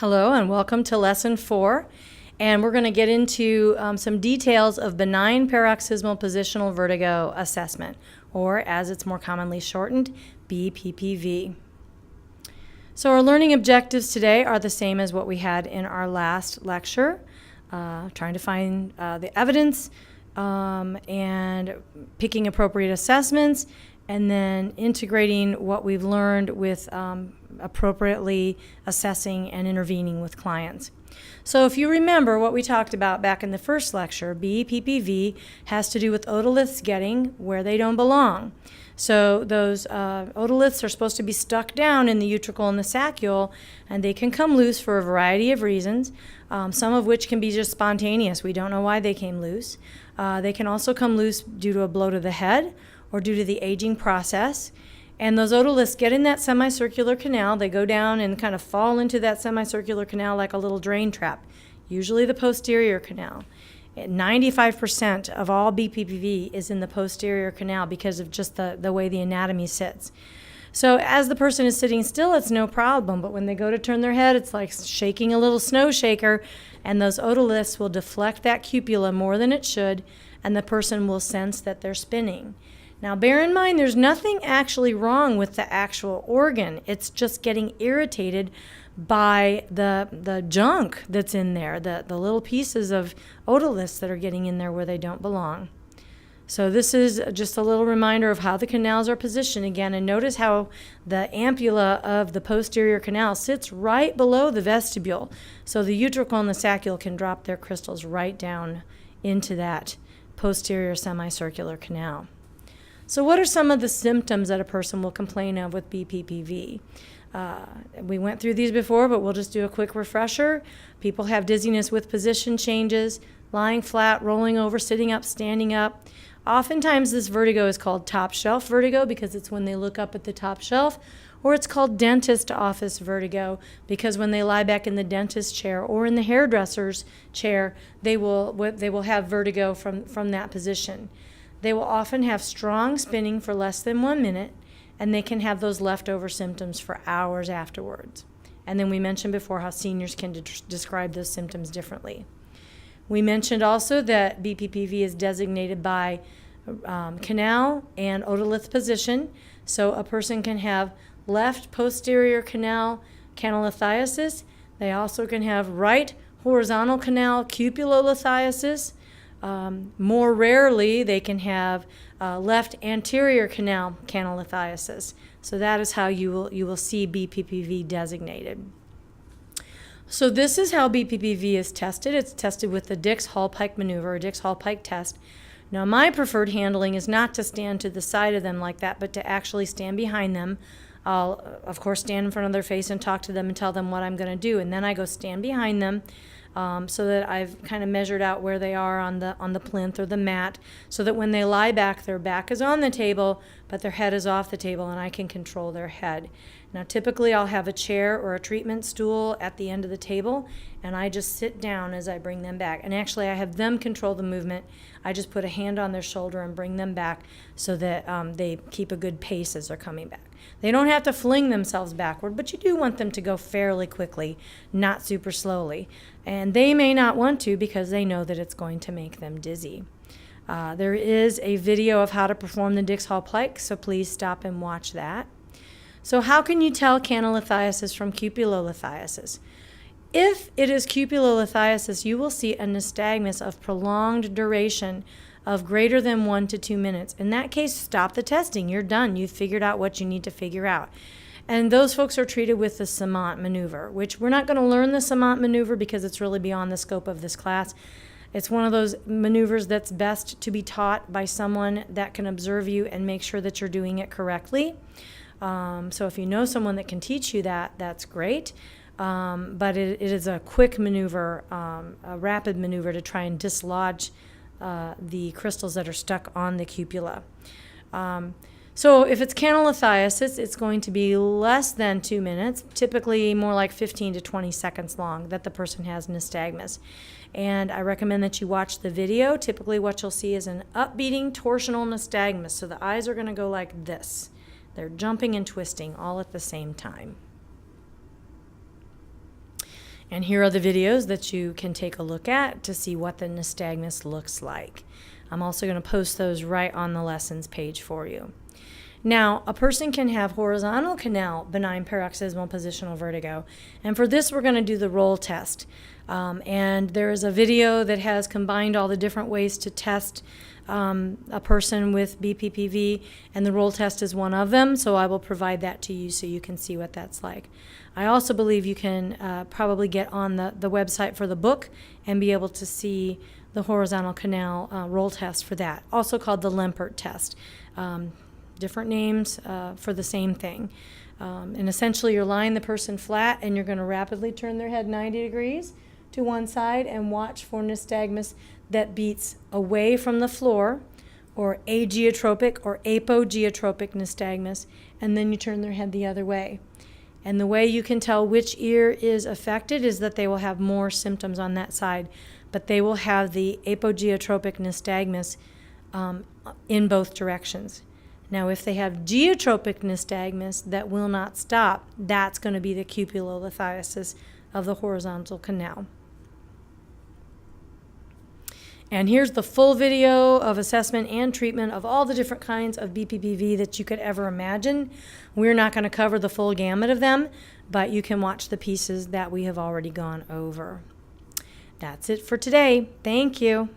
Hello and welcome to Lesson 4, and we're going to get into some details of benign paroxysmal positional vertigo assessment, or as it's more commonly shortened, BPPV. So our learning objectives today are the same as what we had in our last lecture, trying to find the evidence and picking appropriate assessments, and then integrating what we've learned with appropriately assessing and intervening with clients. So if you remember what we talked about back in the first lecture, BPPV has to do with otoliths getting where they don't belong. So those otoliths are supposed to be stuck down in the utricle and the saccule, and they can come loose for a variety of reasons, some of which can be just spontaneous. We don't know why they came loose. They can also come loose due to a blow to the head or due to the aging process. And those otoliths get in that semicircular canal. They go down and kind of fall into that semicircular canal like a little drain trap, usually the posterior canal. 95% of all BPPV is in the posterior canal because of just the way the anatomy sits. So as the person is sitting still, it's no problem, but when they go to turn their head, it's like shaking a little snow shaker, and those otoliths will deflect that cupula more than it should, and the person will sense that they're spinning. Now, bear in mind, there's nothing actually wrong with the actual organ. It's just getting irritated by the junk that's in there, the little pieces of otoliths that are getting in there where they don't belong. So this is just a little reminder of how the canals are positioned again. And notice how the ampulla of the posterior canal sits right below the vestibule. So the utricle and the saccule can drop their crystals right down into that posterior semicircular canal. So what are some of the symptoms that a person will complain of with BPPV? We went through these before, but we'll just do a quick refresher. People have dizziness with position changes, lying flat, rolling over, sitting up, standing up. Oftentimes this vertigo is called top shelf vertigo because it's when they look up at the top shelf, or it's called dentist office vertigo because when they lie back in the dentist chair or in the hairdresser's chair, they will have vertigo from that position. They will often have strong spinning for less than 1 minute, and they can have those leftover symptoms for hours afterwards. And then we mentioned before how seniors can describe those symptoms differently. We mentioned also that BPPV is designated by canal and otolith position. So a person can have left posterior canal canalolithiasis. They also can have right horizontal canal cupulolithiasis. More rarely, they can have left anterior canal canalolithiasis. So that is how you will see BPPV designated. So this is how BPPV is tested. It's tested with the Dix-Hallpike maneuver, or Dix-Hallpike test. Now, my preferred handling is not to stand to the side of them like that, but to actually stand behind them. I'll, of course, stand in front of their face and talk to them and tell them what I'm going to do, and then I go stand behind them. So that I've kind of measured out where they are on the plinth or the mat, so that when they lie back, their back is on the table, but their head is off the table, and I can control their head. Now, typically, I'll have a chair or a treatment stool at the end of the table, and I just sit down as I bring them back. And actually, I have them control the movement. I just put a hand on their shoulder and bring them back so that they keep a good pace as they're coming back. They don't have to fling themselves backward, but you do want them to go fairly quickly, not super slowly. And they may not want to because they know that it's going to make them dizzy. There is a video of how to perform the Dix-Hallpike, so please stop and watch that. So how can you tell canalolithiasis from cupulolithiasis? If it is cupulolithiasis, you will see a nystagmus of prolonged duration of greater than 1 to 2 minutes. In that case, stop the testing. You're done. You've figured out what you need to figure out. And those folks are treated with the Samant maneuver, which we're not going to learn the Samant maneuver because it's really beyond the scope of this class. It's one of those maneuvers that's best to be taught by someone that can observe you and make sure that you're doing it correctly. So if you know someone that can teach you that, that's great. But it is a quick maneuver, a rapid maneuver to try and dislodge the crystals that are stuck on the cupula. So if it's canalolithiasis, it's going to be less than 2 minutes, typically more like 15 to 20 seconds long that the person has nystagmus. And I recommend that you watch the video. Typically what you'll see is an upbeating torsional nystagmus. So the eyes are going to go like this. They're jumping and twisting all at the same time. And here are the videos that you can take a look at to see what the nystagmus looks like. I'm also going to post those right on the lessons page for you. Now, a person can have horizontal canal benign paroxysmal positional vertigo. And for this, we're going to do the roll test. And there is a video that has combined all the different ways to test a person with BPPV, and the roll test is one of them, so I will provide that to you so you can see what that's like. I also believe you can probably get on the website for the book and be able to see the horizontal canal roll test for that, also called the Lempert test. Different names for the same thing. And essentially you're lying the person flat and you're going to rapidly turn their head 90 degrees to one side and watch for nystagmus that beats away from the floor, or ageotropic or apogeotropic nystagmus, and then you turn their head the other way. And the way you can tell which ear is affected is that they will have more symptoms on that side, but they will have the apogeotropic nystagmus in both directions. Now, if they have geotropic nystagmus that will not stop, that's going to be the cupulolithiasis of the horizontal canal. And here's the full video of assessment and treatment of all the different kinds of BPPV that you could ever imagine. We're not going to cover the full gamut of them, but you can watch the pieces that we have already gone over. That's it for today. Thank you.